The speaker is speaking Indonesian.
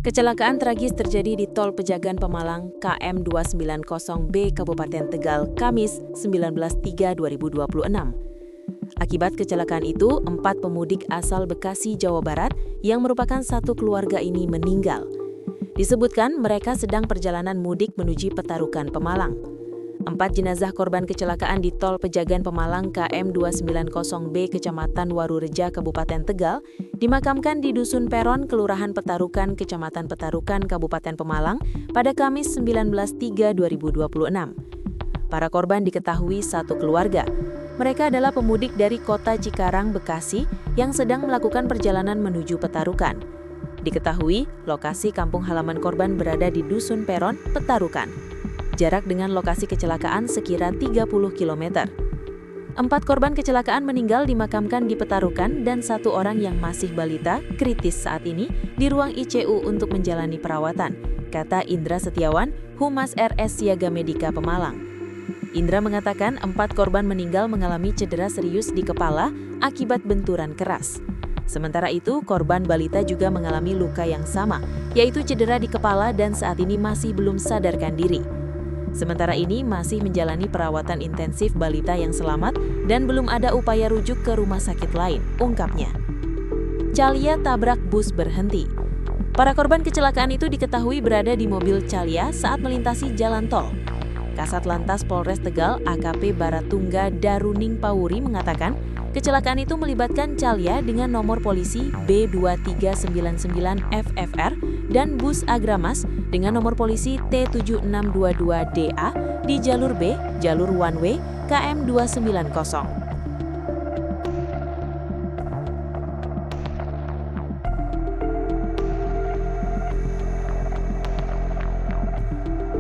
Kecelakaan tragis terjadi di Tol Pejagan Pemalang KM 290B Kabupaten Tegal, Kamis 19/3/2026. Akibat kecelakaan itu, 4 pemudik asal Bekasi, Jawa Barat yang merupakan satu keluarga ini meninggal. Disebutkan mereka sedang perjalanan mudik menuju Petarukan, Pemalang. 4 jenazah korban kecelakaan di Tol Pejagan Pemalang KM 290B Kecamatan Warureja, Kabupaten Tegal, dimakamkan di Dusun Peron, Kelurahan Petarukan, Kecamatan Petarukan, Kabupaten Pemalang pada Kamis 19/3/2026. Para korban diketahui satu keluarga. Mereka adalah pemudik dari kota Cikarang, Bekasi, yang sedang melakukan perjalanan menuju Petarukan. Diketahui, lokasi kampung halaman korban berada di Dusun Peron, Petarukan. Jarak dengan lokasi kecelakaan sekira 30 km. 4 korban kecelakaan meninggal dimakamkan di Petarukan dan 1 orang yang masih balita kritis saat ini di ruang ICU untuk menjalani perawatan, kata Indra Setiawan, Humas RS Siaga Medika Pemalang. Indra mengatakan 4 korban meninggal mengalami cedera serius di kepala akibat benturan keras. Sementara itu, korban balita juga mengalami luka yang sama, yaitu cedera di kepala dan saat ini masih belum sadarkan diri. Sementara ini masih menjalani perawatan intensif balita yang selamat dan belum ada upaya rujuk ke rumah sakit lain, ungkapnya. Calia tabrak bus berhenti. Para korban kecelakaan itu diketahui berada di mobil Calia saat melintasi jalan tol. Kasat Lantas Polres Tegal AKP Baratungga Daruning Pawuri mengatakan, kecelakaan itu melibatkan Calia dengan nomor polisi B2399FFR dan bus Agramas dengan nomor polisi T7622DA di jalur B, jalur one way KM 290.